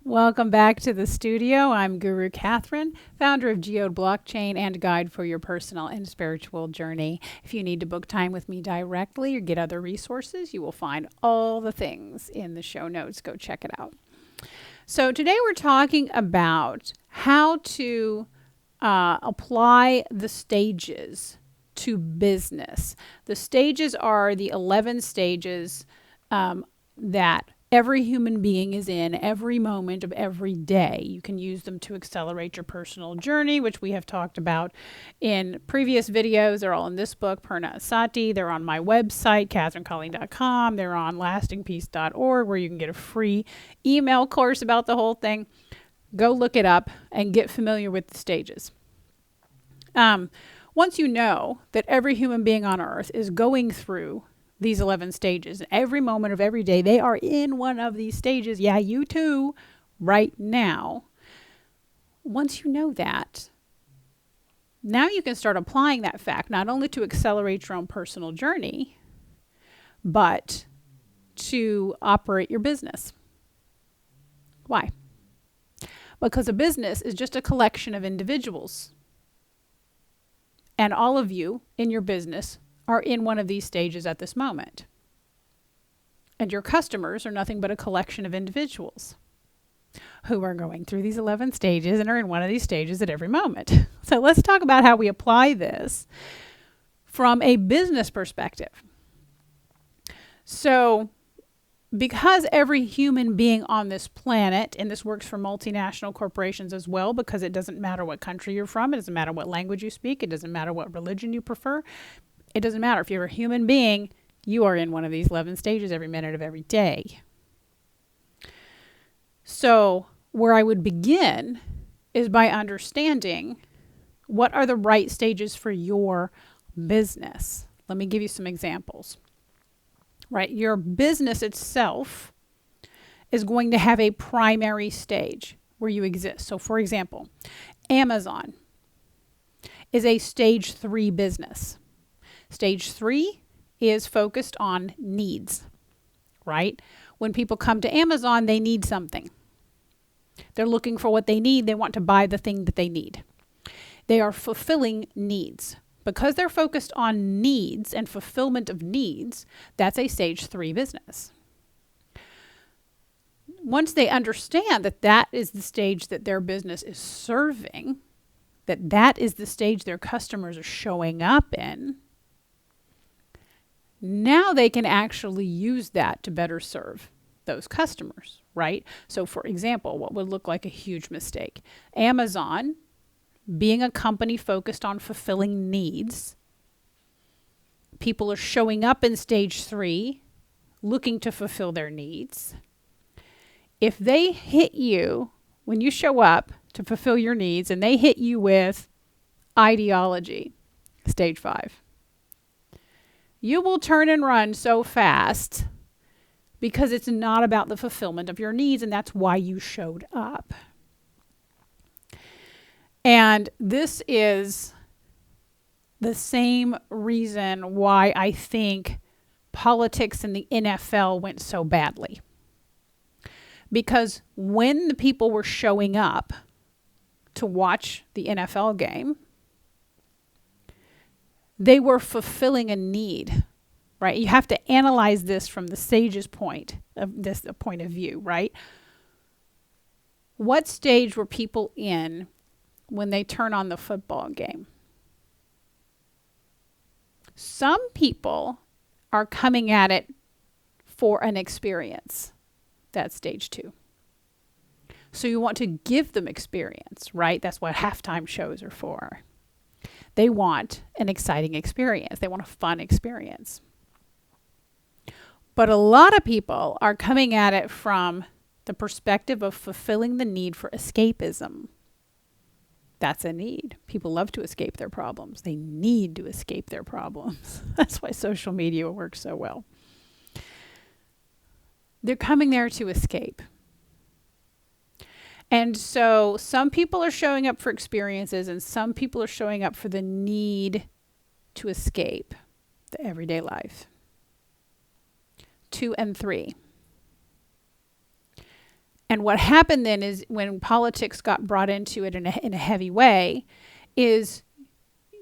Welcome back to the studio. I'm Guru Kathryn, founder of Geode Blockchain and guide for your personal and spiritual journey. If you need to book time with me directly or get other resources, you will find all the things in the show notes. Go check it out. So today we're talking about how to apply the stages to business. The stages are the 11 stages that every human being is in every moment of every day. You can use them to accelerate your personal journey, which we have talked about in previous videos. They're all in this book, PURNA ASATTI. They're on my website, KathrynColleen.com. They're on lastingpeace.org, where you can get a free email course about the whole thing. Go look it up and get familiar with the stages. Once you know that every human being on earth is going through these 11 stages, and every moment of every day they are in one of these stages, yeah, you too, right now. Once you know that, now you can start applying that fact not only to accelerate your own personal journey, but to operate your business. Why? Because a business is just a collection of individuals. And all of you in your business are in one of these stages at this moment. And your customers are nothing but a collection of individuals who are going through these 11 stages and are in one of these stages at every moment. So let's talk about how we apply this from a business perspective. So because every human being on this planet, and this works for multinational corporations as well, because it doesn't matter what country you're from, it doesn't matter what language you speak, it doesn't matter what religion you prefer, it doesn't matter. If you're a human being, you are in one of these 11 stages every minute of every day. So where I would begin is by understanding what are the right stages for your business. Let me give you some examples. Right? Your business itself is going to have a primary stage where you exist. So for example, Amazon is a stage 3 business. Stage 3 is focused on needs, right? When people come to Amazon, they need something. They're looking for what they need. They want to buy the thing that they need. They are fulfilling needs. Because they're focused on needs and fulfillment of needs, that's a stage 3 business. Once they understand that that is the stage that their business is serving, that that is the stage their customers are showing up in, now they can actually use that to better serve those customers, right? So for example, what would look like a huge mistake? Amazon, being a company focused on fulfilling needs, people are showing up in stage 3 looking to fulfill their needs. If they hit you when you show up to fulfill your needs and they hit you with ideology, stage 5, you will turn and run so fast because it's not about the fulfillment of your needs, and that's why you showed up. And this is the same reason why I think politics in the NFL went so badly. Because when the people were showing up to watch the NFL game, they were fulfilling a need, right? You have to analyze this from the sage's point of view, right? What stage were people in when they turn on the football game? Some people are coming at it for an experience. That's stage 2. So you want to give them experience, right? That's what halftime shows are for. They want an exciting experience. They want a fun experience. But a lot of people are coming at it from the perspective of fulfilling the need for escapism. That's a need. People love to escape their problems. They need to escape their problems. That's why social media works so well. They're coming there to escape. And so some people are showing up for experiences and some people are showing up for the need to escape the everyday life. 2 and 3. And what happened then is when politics got brought into it in a heavy way, is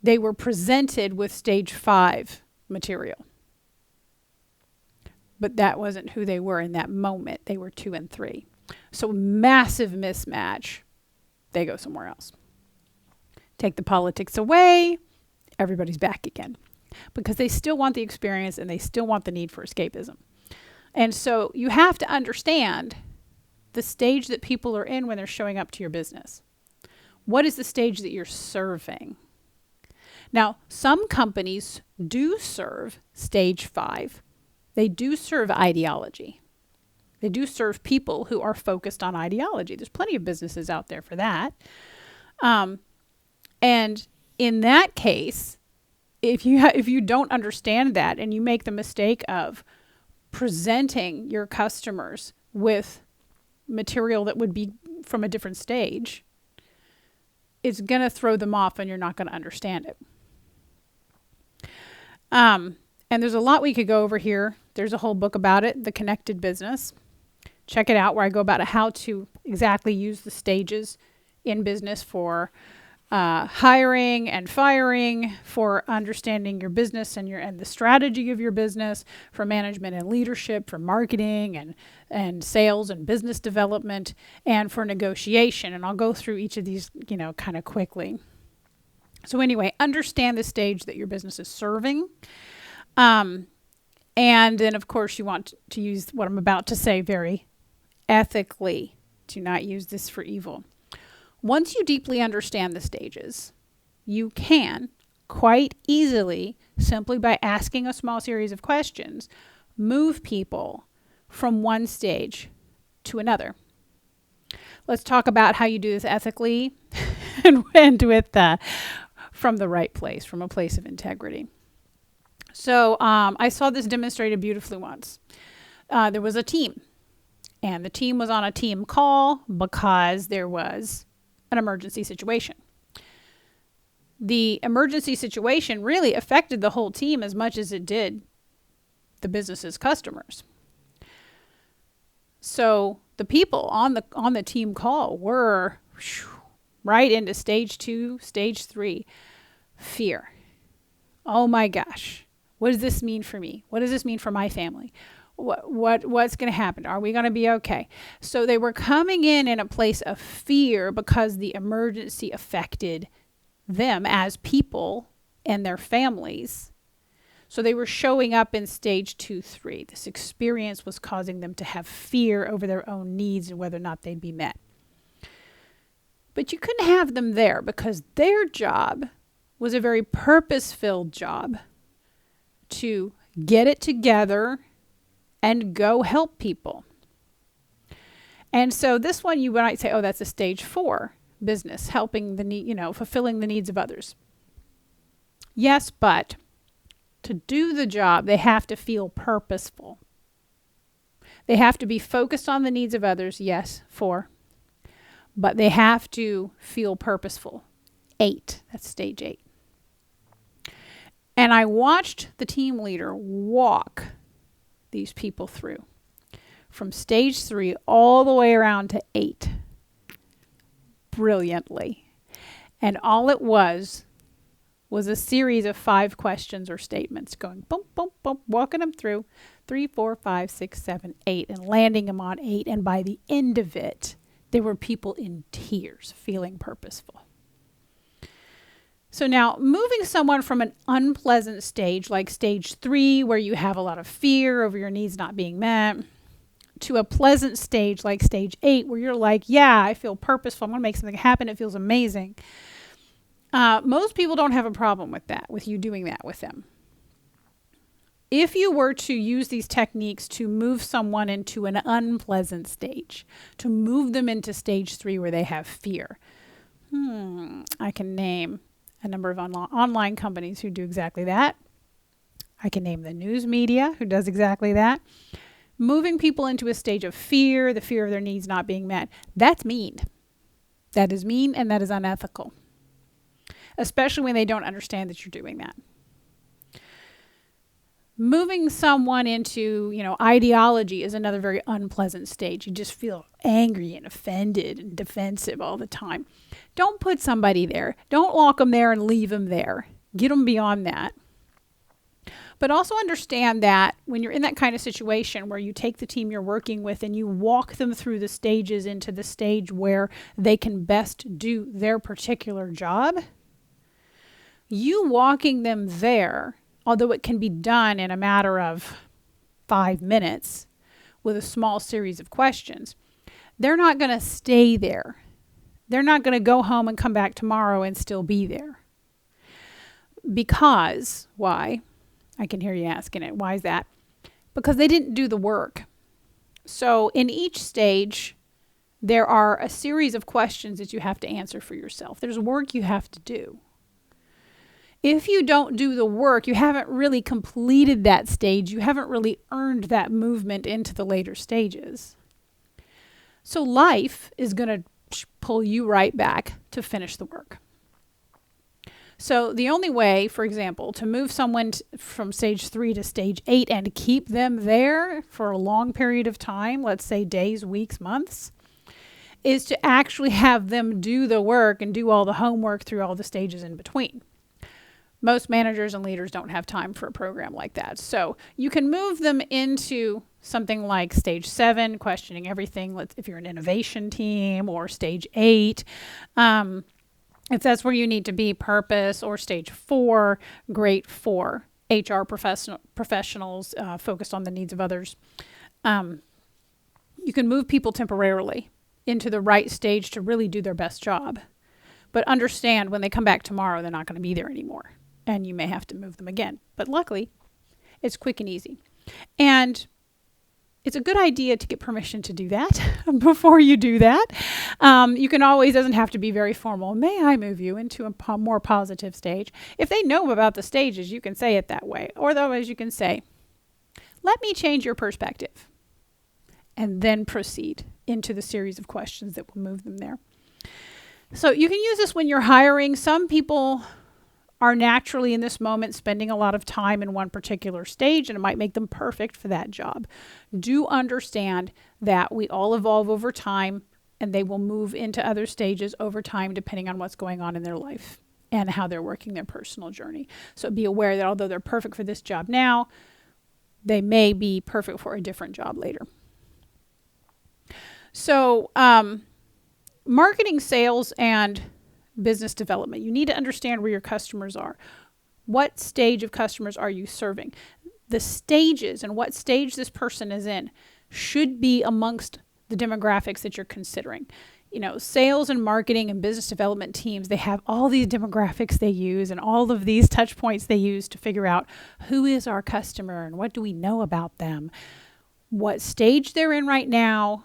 they were presented with stage 5 material. But that wasn't who they were in that moment. They were 2 and 3. So massive mismatch. They go somewhere else. Take the politics away, everybody's back again. Because they still want the experience and they still want the need for escapism. And so you have to understand the stage that people are in when they're showing up to your business. What is the stage that you're serving? Now, some companies do serve stage 5. They do serve ideology. They do serve people who are focused on ideology. There's plenty of businesses out there for that. And in that case, if you don't understand that and you make the mistake of presenting your customers with material that would be from a different stage, it's going to throw them off and you're not going to understand it. And there's a lot we could go over here. There's a whole book about it, The Connected Business. Check it out, where I go about how to exactly use the stages in business for hiring and firing, for understanding your business and the strategy of your business, for management and leadership, for marketing and sales and business development, and for negotiation. And I'll go through each of these, kind of quickly. So anyway, understand the stage that your business is serving. And then, of course, you want to use what I'm about to say very ethically. Do not use this for evil. Once you deeply understand the stages, you can quite easily, simply by asking a small series of questions, move people from one stage to another. Let's talk about how you do this ethically and with from the right place, from a place of integrity. So I saw this demonstrated beautifully once. There was a team, and the team was on a team call because there was an emergency situation. The emergency situation really affected the whole team as much as it did the business's customers. So the people on the team call were right into stage 2, stage 3, fear. Oh my gosh. What does this mean for me? What does this mean for my family? What's going to happen? Are we going to be okay? So they were coming in a place of fear because the emergency affected them as people and their families. So they were showing up in stage 2, 3. This experience was causing them to have fear over their own needs and whether or not they'd be met. But you couldn't have them there because their job was a very purpose-filled job to get it together and go help people. And so this one you might say, oh, that's a stage 4 business, helping the need, fulfilling the needs of others. Yes, but to do the job, they have to feel purposeful. They have to be focused on the needs of others, yes, 4. But they have to feel purposeful. 8, that's stage 8. And I watched the team leader walk these people through from stage 3 all the way around to 8 brilliantly. And all it was a series of 5 questions or statements going boom, boom, boom, walking them through 3, 4, 5, 6, 7, 8 and landing them on 8. And by the end of it, there were people in tears feeling purposeful. So now moving someone from an unpleasant stage like stage 3, where you have a lot of fear over your needs not being met, to a pleasant stage like stage 8, where you're like, yeah, I feel purposeful. I'm going to make something happen. It feels amazing. Most people don't have a problem with that, with you doing that with them. If you were to use these techniques to move someone into an unpleasant stage, to move them into stage 3 where they have fear, I can name a number of online companies who do exactly that. I can name the news media who does exactly that. Moving people into a stage of fear, the fear of their needs not being met, that's mean. That is mean and that is unethical, especially when they don't understand that you're doing that. Moving someone into, ideology is another very unpleasant stage. You just feel angry and offended and defensive all the time. Don't put somebody there. Don't lock them there and leave them there. Get them beyond that. But also understand that when you're in that kind of situation where you take the team you're working with and you walk them through the stages into the stage where they can best do their particular job, you walking them there, although it can be done in a matter of 5 minutes with a small series of questions, they're not going to stay there. They're not going to go home and come back tomorrow and still be there. Because, why? I can hear you asking it. Why is that? Because they didn't do the work. So in each stage, there are a series of questions that you have to answer for yourself. There's work you have to do. If you don't do the work, you haven't really completed that stage. You haven't really earned that movement into the later stages. So life is going to pull you right back to finish the work. So the only way, for example, to move someone from stage 3 to stage 8 and keep them there for a long period of time, let's say days, weeks, months, is to actually have them do the work and do all the homework through all the stages in between. Most managers and leaders don't have time for a program like that. So you can move them into something like stage 7, questioning everything. If you're an innovation team, or stage 8, if that's where you need to be, purpose, or stage 4, great for HR professionals focused on the needs of others. You can move people temporarily into the right stage to really do their best job. But understand when they come back tomorrow, they're not going to be there anymore. And you may have to move them again. But luckily, it's quick and easy. And it's a good idea to get permission to do that before you do that. You can always, doesn't have to be very formal. May I move you into a more positive stage? If they know about the stages, you can say it that way. Or otherwise you can say, let me change your perspective. And then proceed into the series of questions that will move them there. So you can use this when you're hiring. Some people are naturally in this moment spending a lot of time in one particular stage, and it might make them perfect for that job. Do understand that we all evolve over time, and they will move into other stages over time depending on what's going on in their life and how they're working their personal journey. So be aware that although they're perfect for this job now, they may be perfect for a different job later. So marketing, sales, and business development. You need to understand where your customers are. What stage of customers are you serving? The stages and what stage this person is in should be amongst the demographics that you're considering. Sales and marketing and business development teams, they have all these demographics they use and all of these touch points they use to figure out who is our customer and what do we know about them. What stage they're in right now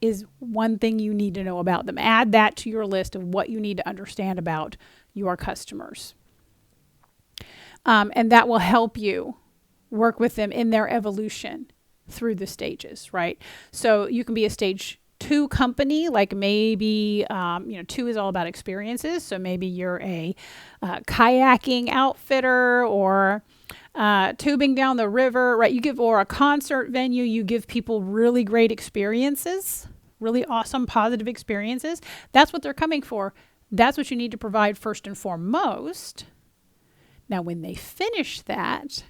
is one thing you need to know about them. Add that to your list of what you need to understand about your customers. And that will help you work with them in their evolution through the stages, right? So you can be a stage 2 company, like maybe, 2 is all about experiences. So maybe you're a kayaking outfitter or tubing down the river, right? Or a concert venue, you give people really great experiences, really awesome, positive experiences. That's what they're coming for. That's what you need to provide first and foremost. Now, when they finish that,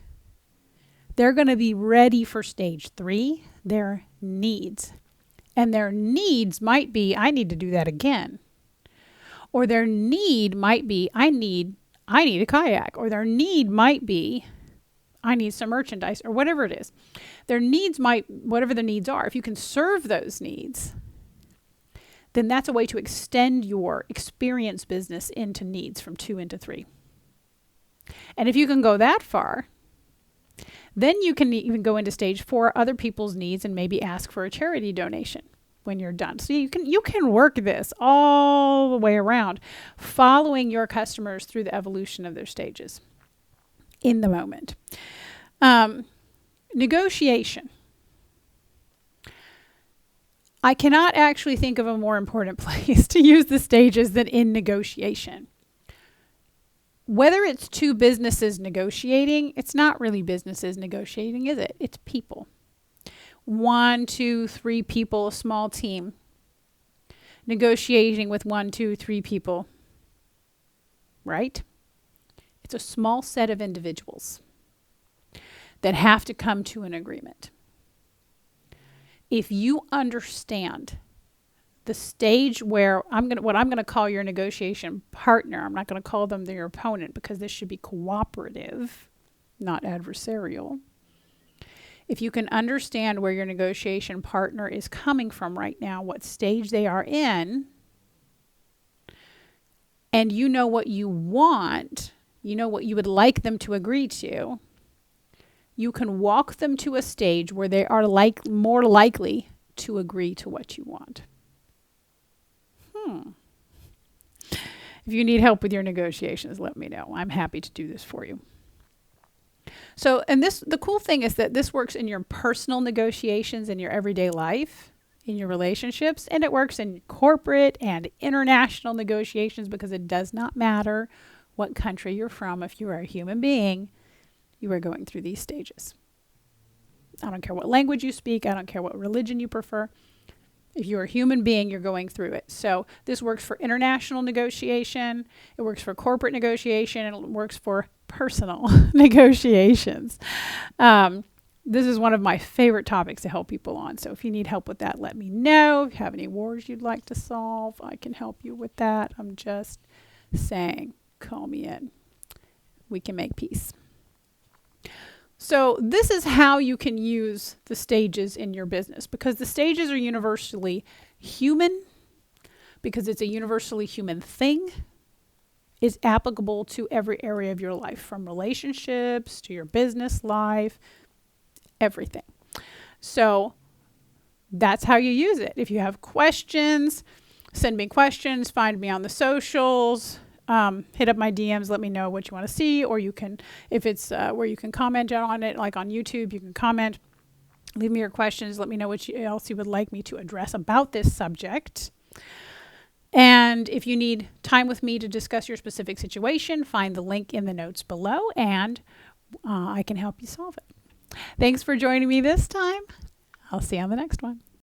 they're going to be ready for stage 3, their needs. And their needs might be, I need to do that again. Or their need might be, I need a kayak. Or their need might be, I need some merchandise, or whatever it is. Their needs whatever the needs are, if you can serve those needs, then that's a way to extend your experience business into needs from 2 into 3. And if you can go that far, then you can even go into stage 4, other people's needs, and maybe ask for a charity donation when you're done. So you can work this all the way around, following your customers through the evolution of their stages in the moment. Negotiation. I cannot actually think of a more important place to use the stages than in negotiation. whether it's two businesses negotiating, it's not really businesses negotiating, is it? It's people. 1, 2, 3 people, a small team, negotiating with 1, 2, 3 people, right? It's a small set of individuals that have to come to an agreement. If you understand the stage where what I'm going to call your negotiation partner, I'm not going to call them your opponent because this should be cooperative, not adversarial. If you can understand where your negotiation partner is coming from right now, what stage they are in, and you know what you want, you know what you would like them to agree to, you can walk them to a stage where they are more likely to agree to what you want. If you need help with your negotiations, let me know. I'm happy to do this for you. So, and the cool thing is that this works in your personal negotiations in your everyday life, in your relationships, and it works in corporate and international negotiations because it does not matter what country you're from. If you are a human being, you are going through these stages. I don't care what language you speak. I don't care what religion you prefer. If you're a human being, you're going through it. So this works for international negotiation. It works for corporate negotiation. And it works for personal negotiations. This is one of my favorite topics to help people on. So if you need help with that, let me know. If you have any wars you'd like to solve, I can help you with that. I'm just saying, call me in. We can make peace. So this is how you can use the stages in your business, because the stages are universally human, because it's a universally human thing. It's applicable to every area of your life, from relationships to your business life, everything. So that's how you use it. If you have questions, send me questions, find me on the socials. Hit up my DMs, let me know what you want to see, or you can, if it's where you can comment on it, like on YouTube, you can comment, leave me your questions, let me know what else you would like me to address about this subject. And if you need time with me to discuss your specific situation, find the link in the notes below, and I can help you solve it. Thanks for joining me this time. I'll see you on the next one.